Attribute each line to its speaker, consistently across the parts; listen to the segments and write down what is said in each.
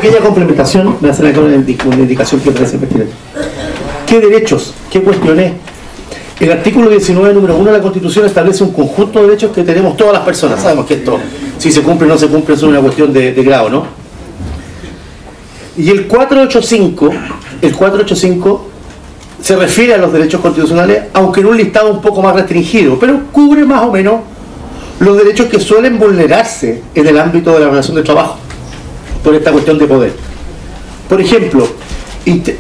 Speaker 1: pequeña complementación, me hacen acá una indicación que parece pertinente. ¿Qué derechos? ¿Qué cuestiones? El artículo 19, número 1 de la Constitución establece un conjunto de derechos que tenemos todas las personas. Sabemos que esto, si se cumple o no se cumple, es una cuestión de grado, ¿no? Y el 485 se refiere a los derechos constitucionales, aunque en un listado un poco más restringido, pero cubre más o menos los derechos que suelen vulnerarse en el ámbito de la relación de trabajo por esta cuestión de poder. Por ejemplo,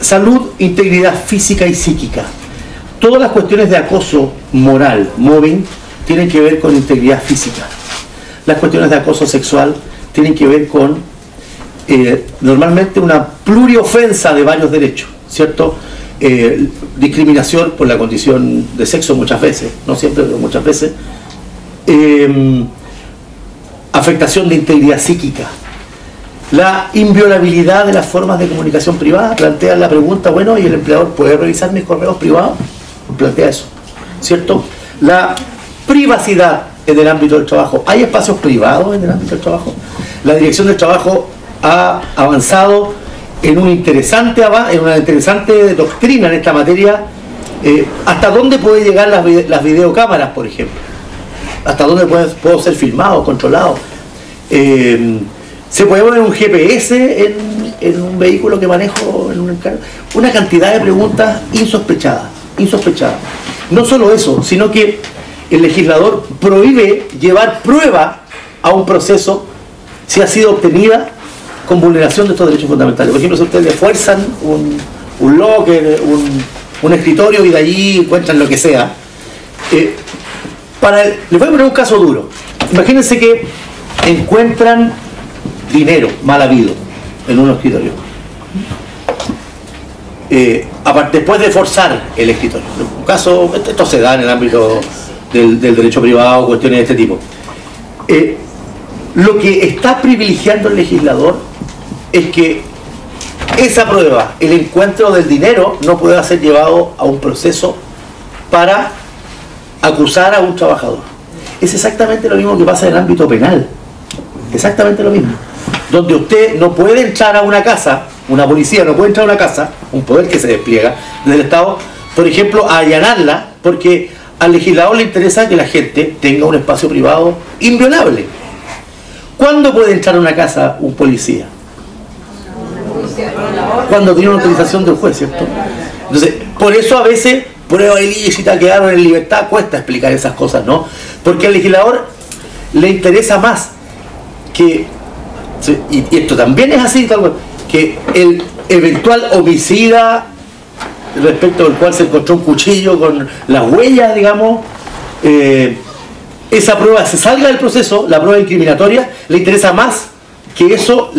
Speaker 1: salud, integridad física y psíquica. Todas las cuestiones de acoso moral, mobbing, tienen que ver con integridad física. Las cuestiones de acoso sexual tienen que ver con normalmente una pluriofensa de varios derechos, ¿cierto? Discriminación por la condición de sexo muchas veces, no siempre, pero muchas veces. Afectación de integridad psíquica. La inviolabilidad de las formas de comunicación privada. Plantea la pregunta, bueno, ¿y el empleador puede revisar mis correos privados? Plantea eso, ¿cierto? La privacidad en el ámbito del trabajo. ¿Hay espacios privados en el ámbito del trabajo? La Dirección del Trabajo ha avanzado en una interesante doctrina en esta materia. ¿Hasta dónde puede llegar las videocámaras, por ejemplo? ¿Hasta dónde puedo ser filmado, controlado? ¿Se puede poner un GPS en un vehículo que manejo? Una cantidad de preguntas insospechadas. No solo eso, sino que el legislador prohíbe llevar prueba a un proceso si ha sido obtenida con vulneración de estos derechos fundamentales. Por ejemplo, si ustedes le fuerzan un locker, un escritorio y de allí encuentran lo que sea. Les voy a poner un caso duro. Imagínense que encuentran dinero mal habido en un escritorio. Después de forzar el escritorio. Un caso, esto se da en el ámbito del derecho privado, cuestiones de este tipo. Lo que está privilegiando el legislador es que esa prueba, el encuentro del dinero, no pueda ser llevado a un proceso para acusar a un trabajador. Es exactamente lo mismo que pasa en el ámbito penal. Exactamente lo mismo. Donde usted no puede entrar a una casa, una policía no puede entrar a una casa, un poder que se despliega desde el Estado, por ejemplo, a allanarla, porque al legislador le interesa que la gente tenga un espacio privado inviolable. ¿Cuándo puede entrar a una casa un policía? Cuando tiene una autorización del juez, ¿cierto? Entonces, por eso a veces pruebas ilícitas quedaron en libertad, cuesta explicar esas cosas, ¿no? Porque al legislador le interesa más que, y esto también es así, que el eventual homicida respecto del cual se encontró un cuchillo con las huellas, digamos, esa prueba se salga del proceso, la prueba incriminatoria, le interesa más que eso,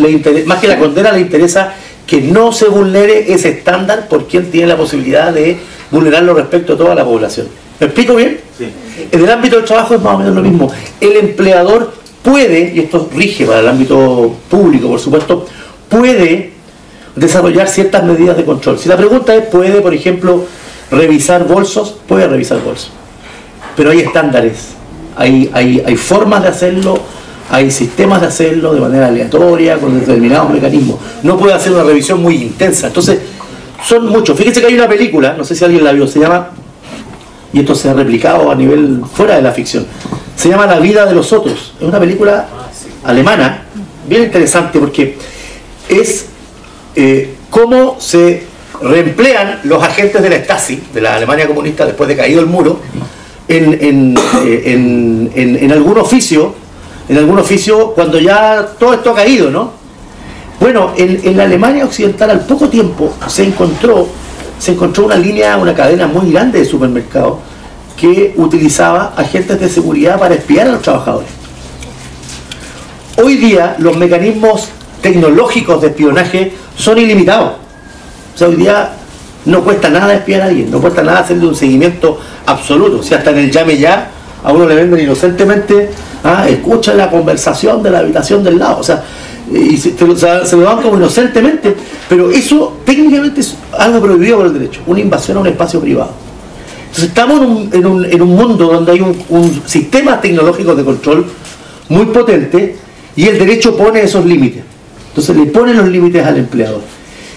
Speaker 1: más que la condena, le interesa que no se vulnere ese estándar por quien tiene la posibilidad de vulnerarlo respecto a toda la población. ¿Me explico bien? Sí. En el ámbito del trabajo es más o menos lo mismo. El empleador puede, y esto rige para el ámbito público, por supuesto, puede desarrollar ciertas medidas de control. Si la pregunta es, ¿puede, por ejemplo, revisar bolsos? Puede revisar bolsos. Pero hay estándares, hay formas de hacerlo, hay sistemas de hacerlo de manera aleatoria, con determinados mecanismos. No puede hacer una revisión muy intensa. Entonces, son muchos. Fíjense que hay una película, no sé si alguien la vio, se llama, y esto se ha replicado a nivel fuera de la ficción, se llama La vida de los otros. Es una película alemana, bien interesante, porque es cómo se reemplean los agentes de la Stasi, de la Alemania comunista, después de caído el muro, en algún oficio, cuando ya todo esto ha caído, ¿no? Bueno, en la Alemania occidental al poco tiempo se encontró una cadena muy grande de supermercados que utilizaba agentes de seguridad para espiar a los trabajadores. Hoy día los mecanismos tecnológicos de espionaje son ilimitados. O sea, hoy día no cuesta nada espiar a alguien, no cuesta nada hacerle un seguimiento absoluto. Si hasta en el llame ya a uno le venden inocentemente, escucha la conversación de la habitación del lado, o sea, y se lo dan como inocentemente, pero eso técnicamente es algo prohibido por el derecho, una invasión a un espacio privado. Entonces estamos en un mundo donde hay un sistema tecnológico de control muy potente y el derecho pone esos límites. Entonces le ponen los límites al empleador.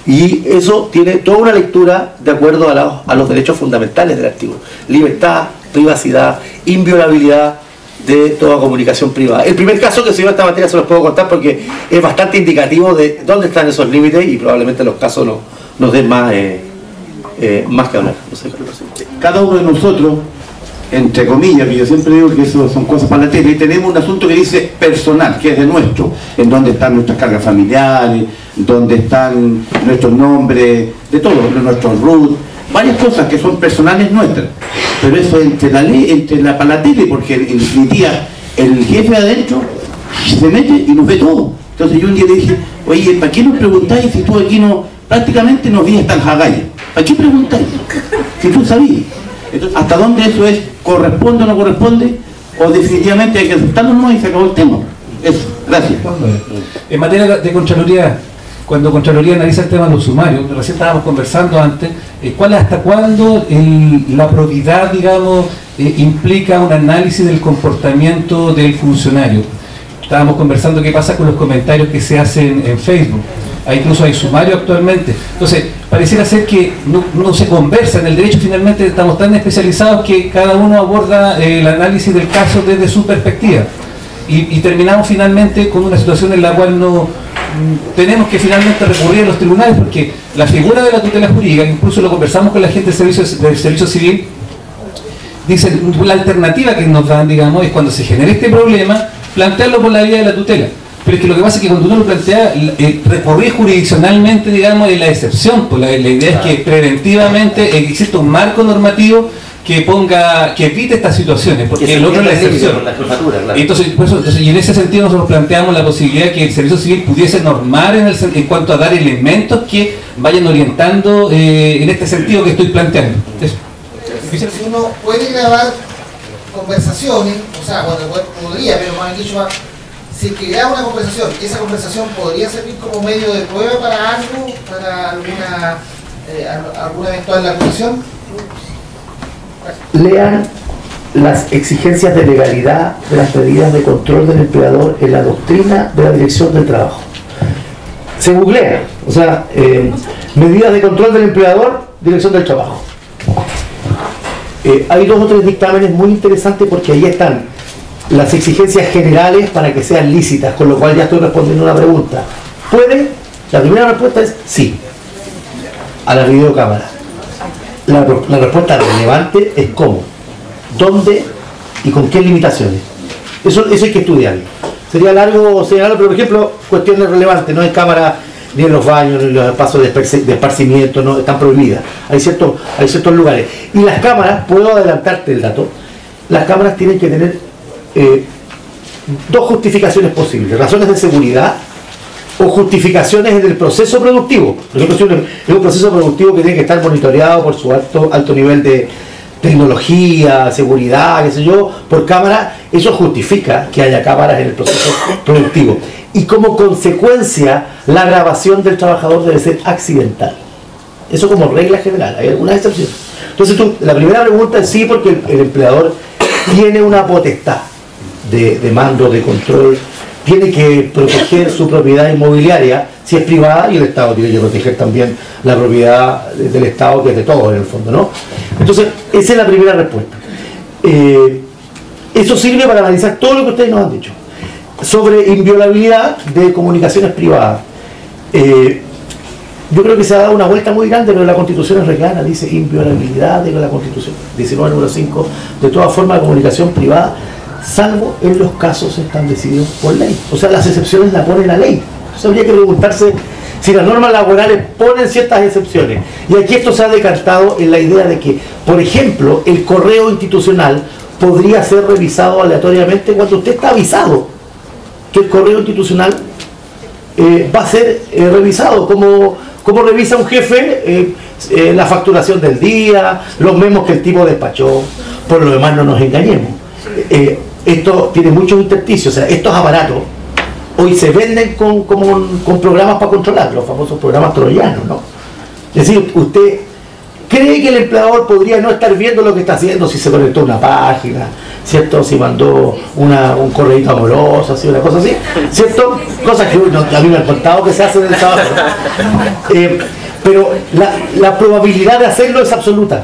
Speaker 1: Y eso tiene toda una lectura de acuerdo a los derechos fundamentales del artículo. Libertad, privacidad, inviolabilidad de toda comunicación privada. El primer caso que se dio en esta materia se los puedo contar porque es bastante indicativo de dónde están esos límites y probablemente los casos nos den más que hablar. No sé,
Speaker 2: cada uno de nosotros, entre comillas, que yo siempre digo que eso son cosas para la tele, y tenemos un asunto que dice personal, que es de nuestro, en donde están nuestras cargas familiares, donde están nuestros nombres, de todo, nuestros root, varias cosas que son personales nuestras. Pero eso entre la ley, para la tele, porque en definitiva el jefe adentro se mete y nos ve todo. Entonces yo un día le dije, oye, ¿para qué nos preguntáis si tú aquí no, prácticamente nos vías tan jagalla? ¿Para qué preguntáis? Si tú sabías. Entonces, ¿hasta dónde eso es? ¿Corresponde o no corresponde? ¿O definitivamente hay que aceptarlo nomás y se acabó el tema? Eso, gracias.
Speaker 3: En materia de Contraloría, cuando Contraloría analiza el tema de los sumarios, recién estábamos conversando antes, ¿hasta cuándo la probidad, digamos, implica un análisis del comportamiento del funcionario? Estábamos conversando qué pasa con los comentarios que se hacen en Facebook. Incluso hay sumario actualmente. Entonces, pareciera ser que no se conversa. En el derecho finalmente estamos tan especializados que cada uno aborda el análisis del caso desde su perspectiva. Y terminamos finalmente con una situación en la cual no tenemos que finalmente recurrir a los tribunales, porque la figura de la tutela jurídica, incluso lo conversamos con la gente del servicio civil, dicen, la alternativa que nos dan, digamos, es cuando se genera este problema, plantearlo por la vía de la tutela. Pero es que lo que pasa es que cuando uno lo plantea, recurrir jurisdiccionalmente, digamos, es la excepción. Pues la idea es que preventivamente existe un marco normativo que evite estas situaciones, porque el otro es la excepción. Entonces, y en ese sentido nosotros planteamos la posibilidad de que el servicio civil pudiese normar en cuanto a dar elementos que vayan orientando en este sentido que estoy planteando. Eso.
Speaker 4: Si uno puede grabar conversaciones, o sea, bueno, podría, pero más dicho, si es que graba una conversación, esa conversación podría servir como medio de prueba para algo, para alguna eventual acusación.
Speaker 1: Lean las exigencias de legalidad de las medidas de control del empleador en la doctrina de la Dirección del Trabajo. Se googlea, o sea, medidas de control del empleador, Dirección del Trabajo. Hay 2 o 3 dictámenes muy interesantes porque ahí están las exigencias generales para que sean lícitas, con lo cual ya estoy respondiendo una pregunta. ¿Puede? La primera respuesta es sí, a la videocámara. La respuesta relevante es cómo, dónde y con qué limitaciones. Eso hay que estudiarlo. Sería largo señalarlo, pero por ejemplo, cuestiones relevantes, no hay cámara ni en los baños, ni en los espacios de esparcimiento, no están prohibidas. Hay ciertos lugares. Y las cámaras, puedo adelantarte el dato, las cámaras tienen que tener 2 justificaciones posibles: razones de seguridad o justificaciones en el proceso productivo. Por ejemplo, si es un proceso productivo que tiene que estar monitoreado por su alto nivel de tecnología, seguridad, qué sé yo, por cámara, eso justifica que haya cámaras en el proceso productivo. Y como consecuencia, la grabación del trabajador debe ser accidental. Eso como regla general, hay algunas excepciones. Entonces la primera pregunta es sí, porque el empleador tiene una potestad de mando, de control, tiene que proteger su propiedad inmobiliaria si es privada, y el Estado tiene que proteger también la propiedad del Estado, que es de todos en el fondo, ¿no? Entonces, esa es la primera respuesta. Eso sirve para analizar todo lo que ustedes nos han dicho sobre inviolabilidad de comunicaciones privadas. Yo creo que se ha dado una vuelta muy grande, pero la Constitución es reclara, dice inviolabilidad de la Constitución, 19 número 5, de toda forma de comunicación privada, salvo en los casos establecidos por ley. O sea, las excepciones las pone la ley. Entonces habría que preguntarse si las normas laborales ponen ciertas excepciones. Y aquí esto se ha decantado en la idea de que, por ejemplo, el correo institucional podría ser revisado aleatoriamente cuando usted está avisado que el correo institucional va a ser revisado, como revisa un jefe la facturación del día, los memos que el tipo despachó. Por lo demás, no nos engañemos. Esto tiene muchos intersticios, o sea, estos aparatos hoy se venden con programas para controlar, los famosos programas troyanos, ¿no? Es decir, usted cree que el empleador podría no estar viendo lo que está haciendo, si se conectó a una página, ¿cierto? Si mandó un correo amoroso, así, una cosa así, ¿cierto? Cosas que a mí me han contado que se hacen en el trabajo, ¿no? Pero la probabilidad de hacerlo es absoluta.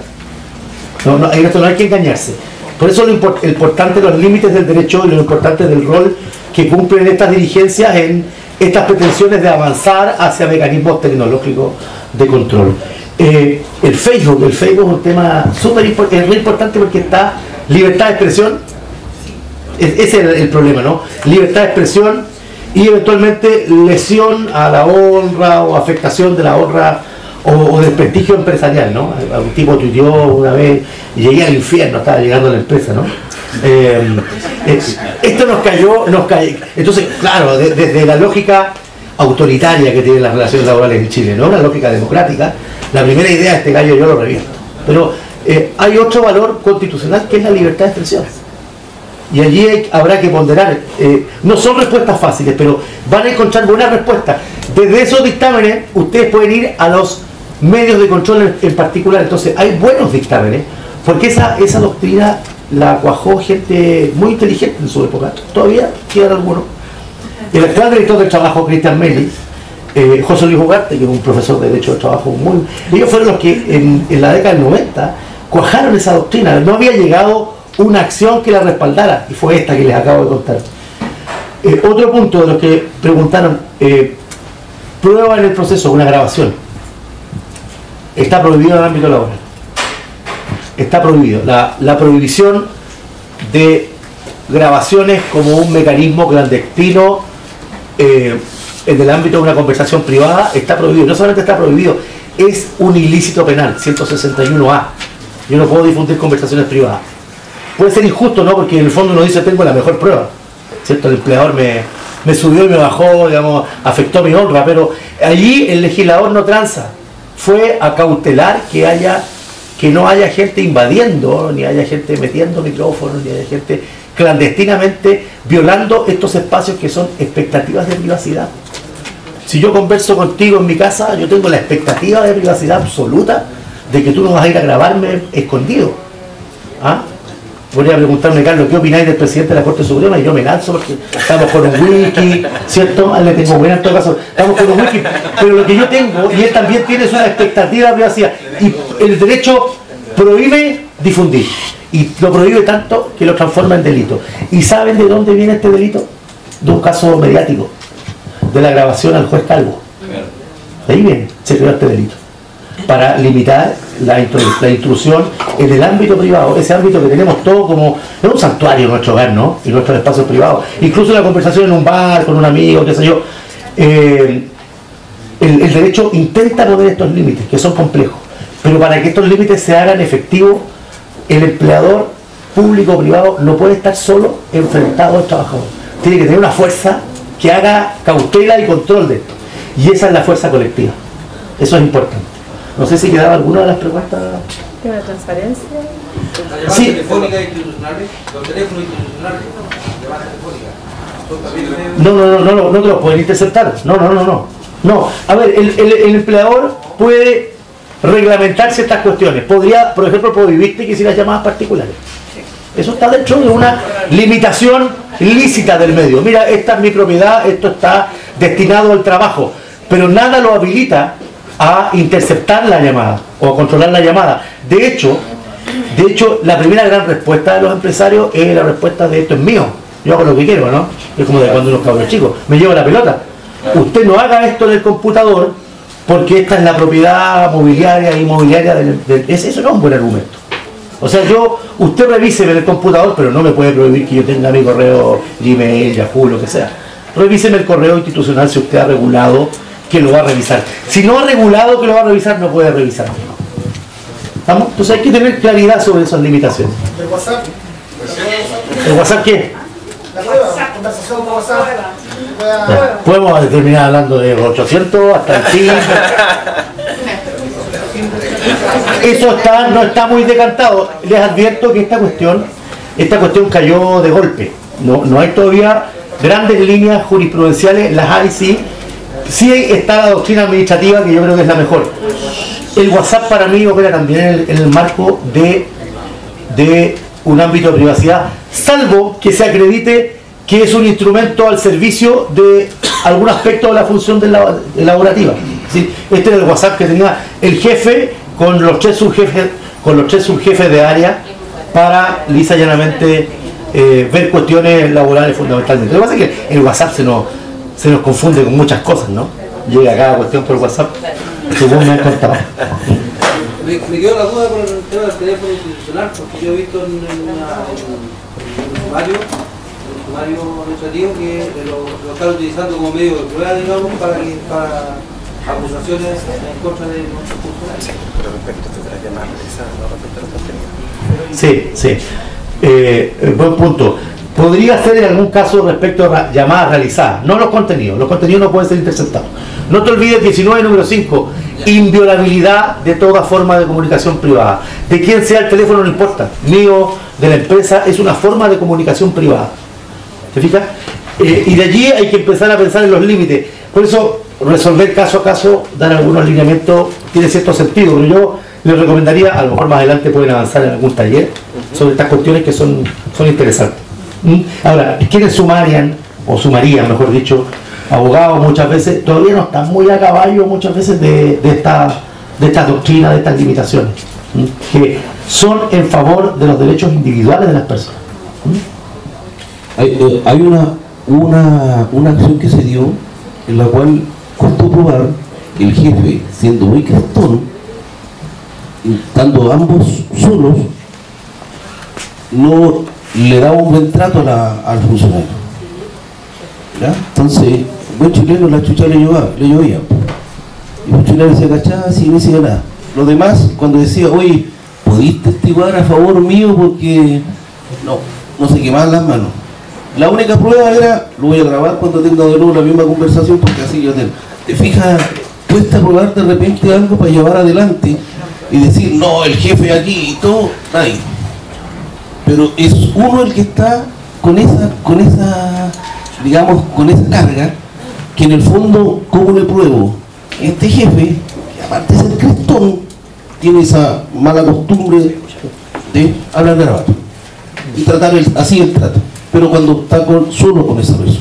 Speaker 1: En esto no hay que engañarse. Por eso lo importante, los límites del derecho y lo importante del rol que cumplen estas dirigencias en estas pretensiones de avanzar hacia mecanismos tecnológicos de control. El Facebook es un tema súper importante, es muy importante porque está libertad de expresión, ese es el problema, ¿no? Libertad de expresión y eventualmente lesión a la honra o afectación de la honra o del prestigio empresarial, ¿no? Un tipo tuiteó una vez, llegué al infierno, estaba llegando a la empresa, ¿no? Esto nos cayó. Entonces, claro, desde la lógica autoritaria que tienen las relaciones laborales en Chile, no una lógica democrática, la primera idea de este gallo yo lo reviento. Pero hay otro valor constitucional que es la libertad de expresión. Y allí habrá que ponderar. No son respuestas fáciles, pero van a encontrar buenas respuestas. Desde esos dictámenes, ustedes pueden ir a los medios de control en particular. Entonces, hay buenos dictámenes, porque esa doctrina la cuajó gente muy inteligente en su época. Todavía quedan algunos. El actual director del trabajo, Cristian Melis, José Luis Ugarte, que es un profesor de Derecho del Trabajo muy... Ellos fueron los que en la década del 90 cuajaron esa doctrina. No había llegado una acción que la respaldara, y fue esta que les acabo de contar. Otro punto de los que preguntaron, prueba en el proceso, una grabación. Está prohibido en el ámbito laboral. Está prohibido. La prohibición de grabaciones como un mecanismo clandestino en el ámbito de una conversación privada está prohibido. No solamente está prohibido, es un ilícito penal, 161A. Yo no puedo difundir conversaciones privadas. Puede ser injusto, ¿no? Porque en el fondo uno dice, tengo la mejor prueba, ¿cierto? El empleador me subió y me bajó, digamos, afectó mi honra, pero allí el legislador no tranza. Fue a cautelar que no haya gente invadiendo, ni haya gente metiendo micrófonos, ni haya gente clandestinamente violando estos espacios que son expectativas de privacidad. Si yo converso contigo en mi casa, yo tengo la expectativa de privacidad absoluta de que tú no vas a ir a grabarme escondido. ¿Ah? Podría preguntarme, Carlos, ¿qué opináis del presidente de la Corte Suprema? Y yo me lanzo porque estamos con un wiki, ¿cierto? Le tengo buena en todo caso, estamos con un wiki. Pero lo que yo tengo, y él también tiene, es una expectativa de privacidad. Y el derecho prohíbe difundir. Y lo prohíbe tanto que lo transforma en delito. ¿Y saben de dónde viene este delito? De un caso mediático, de la grabación al juez Calvo. De ahí viene, se creó este delito. Para limitar la intrusión en el ámbito privado, ese ámbito que tenemos todo como, es un santuario en nuestro hogar, ¿no? Y nuestros espacios privados, incluso la conversación en un bar, con un amigo, qué sé yo. El derecho intenta poner estos límites, que son complejos, pero para que estos límites se hagan efectivos, el empleador público o privado no puede estar solo enfrentado al trabajador. Tiene que tener una fuerza que haga cautela y control de esto. Y esa es la fuerza colectiva. Eso es importante. No sé si quedaba alguna de las preguntas.
Speaker 5: ¿Tema de transparencia?
Speaker 1: Sí.
Speaker 6: Telefónica institucionales, los teléfonos institucionales, llamadas telefónicas.
Speaker 1: No te los pueden interceptar. No. A ver, el empleador puede reglamentar ciertas cuestiones. Podría, por ejemplo, prohibirte que hicieras llamadas particulares. Eso está dentro de una limitación lícita del medio. Mira, esta es mi propiedad, esto está destinado al trabajo, pero nada lo habilita a interceptar la llamada o a controlar la llamada. De hecho, la primera gran respuesta de los empresarios es la respuesta de esto es mío, yo hago lo que quiero, ¿no? Es como de cuando unos cabros chicos, me llevo la pelota. Usted no haga esto en el computador porque esta es la propiedad mobiliaria e inmobiliaria eso no es un buen argumento. O sea, usted revíseme en el computador, pero no me puede prohibir que yo tenga mi correo Gmail, Yahoo, lo que sea. Revíseme el correo institucional si usted ha regulado que lo va a revisar. Si no ha regulado que lo va a revisar, no puede revisar. ¿Estamos? Entonces hay que tener claridad sobre esas limitaciones.
Speaker 4: ¿El WhatsApp?
Speaker 1: ¿El WhatsApp qué?
Speaker 4: La prueba, conversación por WhatsApp.
Speaker 1: Ya, podemos terminar hablando de 800 hasta el fin. Eso no está muy decantado. Les advierto que esta cuestión cayó de golpe. No hay todavía grandes líneas jurisprudenciales, las hay sí. Sí está la doctrina administrativa, que yo creo que es la mejor. El WhatsApp para mí opera también en el marco de un ámbito de privacidad, salvo que se acredite que es un instrumento al servicio de algún aspecto de la función elaborativa. Es decir, este era el WhatsApp que tenía el jefe con los tres subjefes de área para lisa y llanamente ver cuestiones laborales fundamentalmente. Lo que pasa es que el WhatsApp se nos confunde con muchas cosas, ¿no? Llega cada cuestión por WhatsApp, según me han contado.
Speaker 6: Me quedó la duda con el tema del teléfono institucional, porque yo he visto en un sumario administrativo que lo están utilizando como medio de prueba, digamos, para acusaciones en contra de nuestros funcionarios.
Speaker 5: Sí, pero respecto a las llamadas realizadas, no respecto a los contenidos.
Speaker 1: Sí. Buen punto. Podría ser en algún caso respecto a llamadas realizadas, no los contenidos. Los contenidos no pueden ser interceptados. No te olvides, 19, número 5, inviolabilidad de toda forma de comunicación privada. De quién sea el teléfono no importa, mío, de la empresa, es una forma de comunicación privada. ¿Te fijas? Y de allí hay que empezar a pensar en los límites. Por eso, resolver caso a caso, dar algunos lineamientos, tiene cierto sentido, pero yo les recomendaría, a lo mejor más adelante pueden avanzar en algún taller sobre estas cuestiones que son interesantes. Ahora, quienes sumarían, mejor dicho, abogados muchas veces, todavía no están muy a caballo muchas veces de estas doctrinas, de estas limitaciones, que son en favor de los derechos individuales de las personas.
Speaker 7: Hay una acción que se dio en la cual costó probar el jefe, siendo muy crestón, estando ambos solos, no le daba un buen trato al funcionario. ¿Ya? Entonces, buen chileno, la chucha le llovía. Y el chileno decía, cachada, sí, no decía nada. Los demás, cuando decía, oye, ¿podís testiguar a favor mío? Porque no se quemaban las manos. La única prueba era, lo voy a grabar cuando tenga de nuevo la misma conversación, porque así yo te fijas, cuesta probar de repente algo para llevar adelante y decir, no, el jefe aquí y todo, nadie. Pero es uno el que está con esa carga, que en el fondo, ¿cómo le pruebo? Este jefe, que aparte de ser crestón, tiene esa mala costumbre de hablar de rato y tratar así el trato. Pero cuando está solo con esa persona,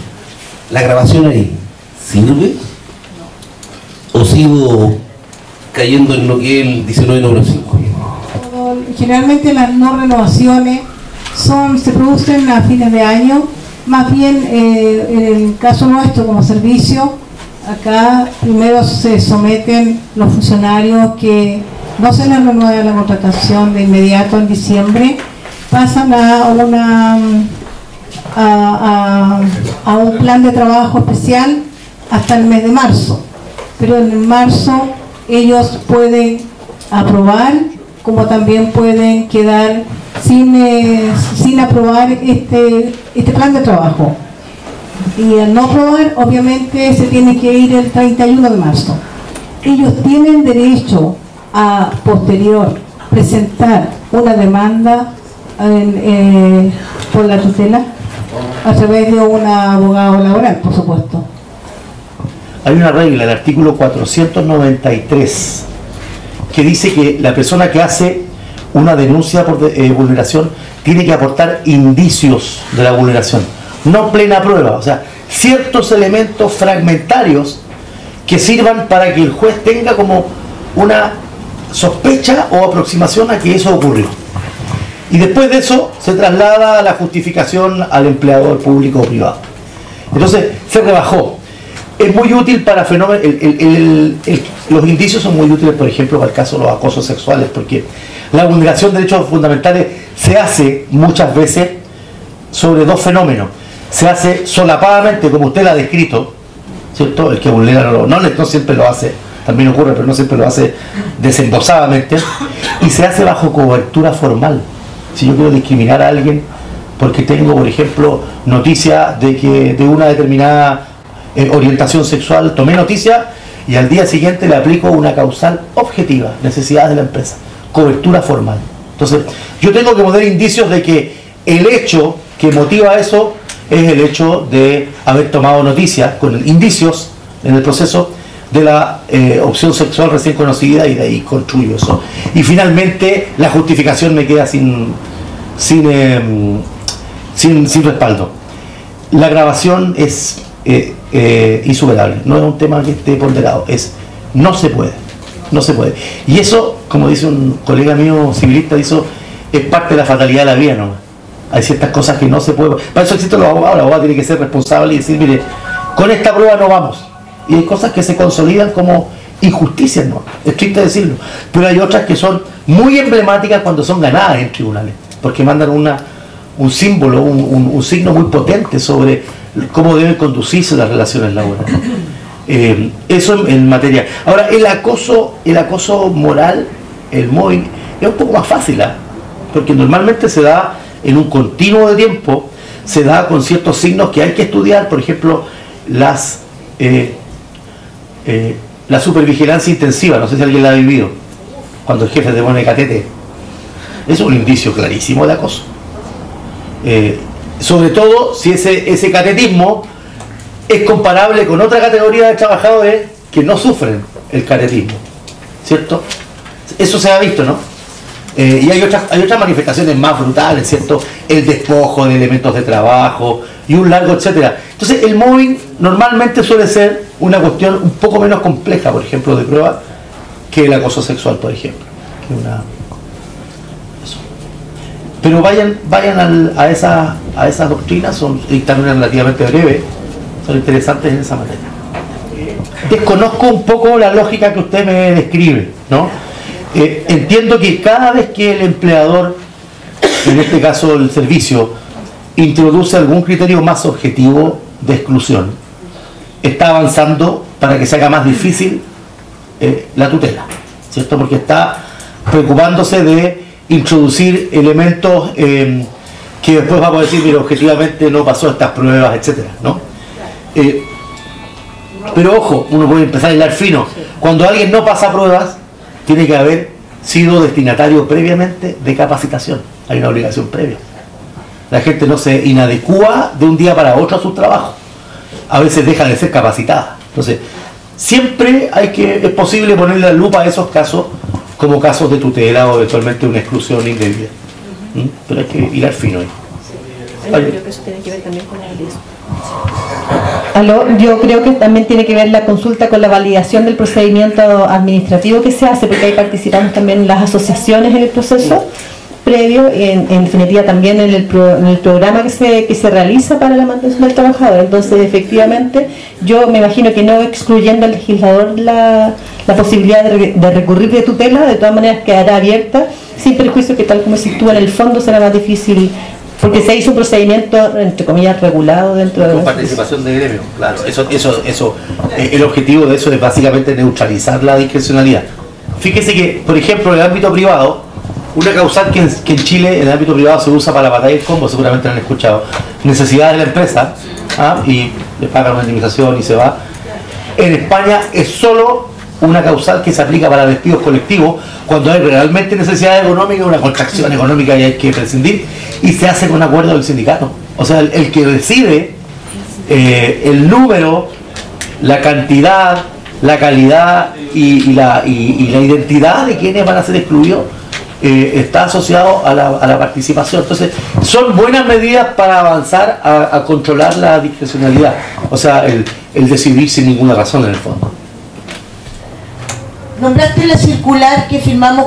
Speaker 7: ¿la grabación ahí sirve? ¿O sigo cayendo en lo que es el 19 número 5?
Speaker 8: Generalmente las no renovaciones se producen a fines de año. Más bien en el caso nuestro como servicio, acá primero se someten los funcionarios que no se les renueva la contratación de inmediato en diciembre, pasan a un plan de trabajo especial hasta el mes de marzo, pero en marzo ellos pueden aprobar como también pueden quedar sin aprobar este plan de trabajo, y al no aprobar obviamente se tiene que ir el 31 de marzo. Ellos tienen derecho a posterior presentar una demanda por la tutela a través de un abogado laboral, por supuesto.
Speaker 1: Hay una regla, el artículo 493, que dice que la persona que hace una denuncia por vulneración tiene que aportar indicios de la vulneración, no plena prueba, o sea, ciertos elementos fragmentarios que sirvan para que el juez tenga como una sospecha o aproximación a que eso ocurrió. Y después de eso se traslada la justificación al empleador público o privado. Entonces se rebajó. Es muy útil para fenómenos, los indicios son muy útiles, por ejemplo, para el caso de los acosos sexuales, porque la vulneración de derechos fundamentales se hace muchas veces sobre dos fenómenos. Se hace solapadamente, como usted lo ha descrito, ¿cierto? El que vulnera no siempre lo hace, también ocurre, pero no siempre lo hace desembosadamente, y se hace bajo cobertura formal. Si yo quiero discriminar a alguien porque tengo, por ejemplo, noticia de una determinada orientación sexual, tomé noticia y al día siguiente le aplico una causal objetiva, necesidades de la empresa, cobertura formal. Entonces, yo tengo que poner indicios de que el hecho que motiva eso es el hecho de haber tomado noticia, con indicios en el proceso de la opción sexual recién conocida y de ahí construyo eso. Y finalmente la justificación me queda sin respaldo. La grabación es insuperable, no es un tema que esté ponderado, no se puede. Y eso, como dice un colega mío civilista, es parte de la fatalidad de la vida, ¿no? Hay ciertas cosas que no se pueden. Para eso existen los abogados. El abogado tiene que ser responsable y decir, mire, con esta prueba no vamos. Y hay cosas que se consolidan como injusticias, ¿no? Es triste decirlo. Pero hay otras que son muy emblemáticas cuando son ganadas en tribunales, porque mandan un símbolo, un signo muy potente sobre cómo deben conducirse las relaciones laborales. Eso en materia. Ahora, el acoso moral, el mobbing, es un poco más fácil, ¿eh? Porque normalmente se da en un continuo de tiempo, se da con ciertos signos que hay que estudiar, por ejemplo, la supervigilancia intensiva, no sé si alguien la ha vivido, cuando el jefe te pone catete, es un indicio clarísimo de acoso. Sobre todo si ese catetismo es comparable con otra categoría de trabajadores que no sufren el catetismo, ¿cierto? Eso se ha visto, ¿no? Y hay otras manifestaciones más brutales, ¿cierto? El despojo de elementos de trabajo y un largo etcétera. Entonces el mobbing normalmente suele ser una cuestión un poco menos compleja, por ejemplo, de prueba, que el acoso sexual, por ejemplo. Pero vayan a esas doctrinas, son dictámenes relativamente breves, son interesantes en esa materia. Desconozco un poco la lógica que usted me describe, ¿no? Entiendo que cada vez que el empleador, en este caso el servicio, introduce algún criterio más objetivo de exclusión, está avanzando para que se haga más difícil la tutela, ¿cierto? Porque está preocupándose de introducir elementos que después vamos a decir, mira, objetivamente no pasó estas pruebas, etcétera, ¿no? Pero ojo, uno puede empezar a hilar fino. Cuando alguien no pasa pruebas, tiene que haber sido destinatario previamente de capacitación. Hay una obligación previa. La gente no se inadecúa de un día para otro a su trabajo. A veces deja de ser capacitada. Entonces, siempre es posible ponerle la lupa a esos casos como casos de tutela o eventualmente una exclusión indebida. Pero hay que hilar fino ahí.
Speaker 9: Yo creo que eso tiene que ver también con la validación. Yo creo que también tiene que ver la consulta con la validación del procedimiento administrativo que se hace, porque ahí participamos también las asociaciones en el proceso previo, en definitiva también en el programa que se realiza para la mantención del trabajador. Entonces, efectivamente, yo me imagino que no excluyendo al legislador la posibilidad de recurrir de tutela, de todas maneras quedará abierta, sin perjuicio que tal como se actúa en el fondo será más difícil, porque se hizo un procedimiento, entre comillas, regulado dentro de...
Speaker 1: Con participación de gremio, claro. Eso, el objetivo de eso es básicamente neutralizar la discrecionalidad. Fíjese que, por ejemplo, en el ámbito privado, una causal que en Chile, en el ámbito privado, se usa para la batalla del combo, seguramente lo han escuchado, necesidad de la empresa, y le pagan una indemnización y se va. En España es solo una causal que se aplica para despidos colectivos cuando hay realmente necesidad económica, una contracción económica y hay que prescindir, y se hace con acuerdo del sindicato. O sea, el que decide el número, la cantidad, la calidad y la identidad de quienes van a ser excluidos está asociado a la participación. Entonces, son buenas medidas para avanzar a controlar la discrecionalidad, o sea, el decidir sin ninguna razón en el fondo.
Speaker 10: Nombraste la circular que firmamos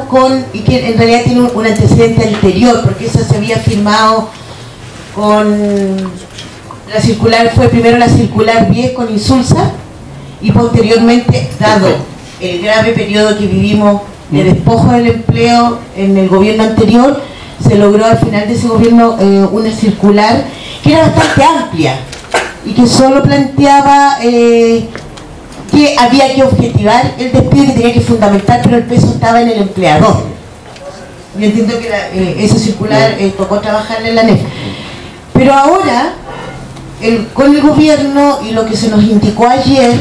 Speaker 10: y que en realidad tiene un antecedente anterior, porque esa se había firmado con... La circular fue primero la circular 10 con Insulsa y posteriormente, dado el grave periodo que vivimos de despojo del empleo en el gobierno anterior, se logró al final de ese gobierno una circular que era bastante amplia y que solo planteaba... que había que objetivar el despido, que tenía que fundamentar, pero el peso estaba en el empleador. Yo entiendo que esa circular tocó trabajarla en la NEF. Pero ahora, con el gobierno y lo que se nos indicó ayer,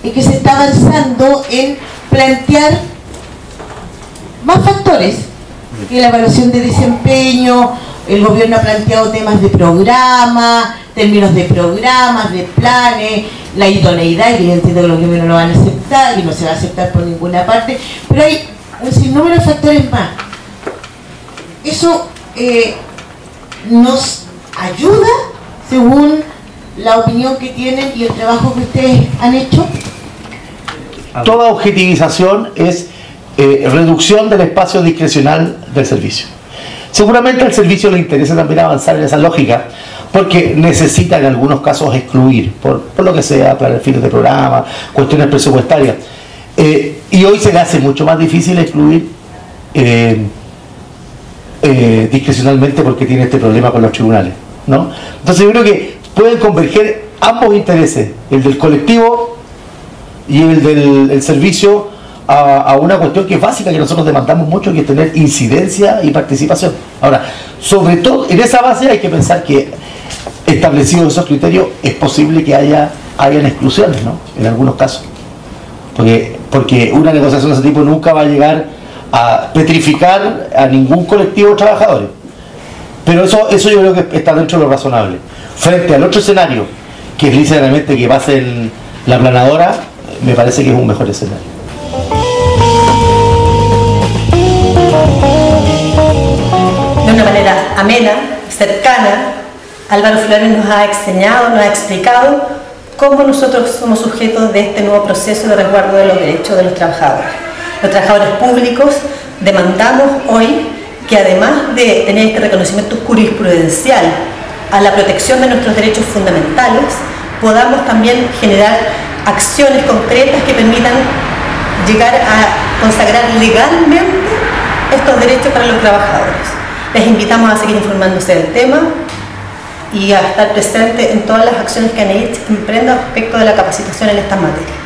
Speaker 10: es que se está avanzando en plantear más factores, que la evaluación de desempeño, el gobierno ha planteado temas de programa, términos de programas, de planes, la idoneidad, que yo entiendo que los gobiernos no van a aceptar y no se va a aceptar por ninguna parte, pero hay un sinnúmero de factores más. Eso nos ayuda según la opinión que tienen y el trabajo que ustedes han hecho.
Speaker 1: Toda objetivización es reducción del espacio discrecional del servicio. Seguramente al servicio le interesa también avanzar en esa lógica, porque necesita en algunos casos excluir, por lo que sea, para fines de programa, cuestiones presupuestarias. Y hoy se le hace mucho más difícil excluir discrecionalmente porque tiene este problema con los tribunales, ¿no? Entonces yo creo que pueden converger ambos intereses, el del colectivo y el del servicio, a una cuestión que es básica, que nosotros demandamos mucho, que es tener incidencia y participación. Ahora, sobre todo en esa base hay que pensar que, establecidos esos criterios, es posible que hayan exclusiones, ¿no? En algunos casos, porque una negociación de ese tipo nunca va a llegar a petrificar a ningún colectivo de trabajadores, pero eso yo creo que está dentro de lo razonable. Frente al otro escenario, que es literalmente que pase la planadora, me parece que es un mejor escenario.
Speaker 9: De una manera amena, cercana, Álvaro Flores nos ha enseñado, nos ha explicado cómo nosotros somos sujetos de este nuevo proceso de resguardo de los derechos de los trabajadores. Los trabajadores públicos demandamos hoy que, además de tener este reconocimiento jurisprudencial a la protección de nuestros derechos fundamentales, podamos también generar acciones concretas que permitan llegar a consagrar legalmente estos derechos para los trabajadores. Les invitamos a seguir informándose del tema y a estar presentes en todas las acciones que ANEIT emprenda respecto de la capacitación en estas materias.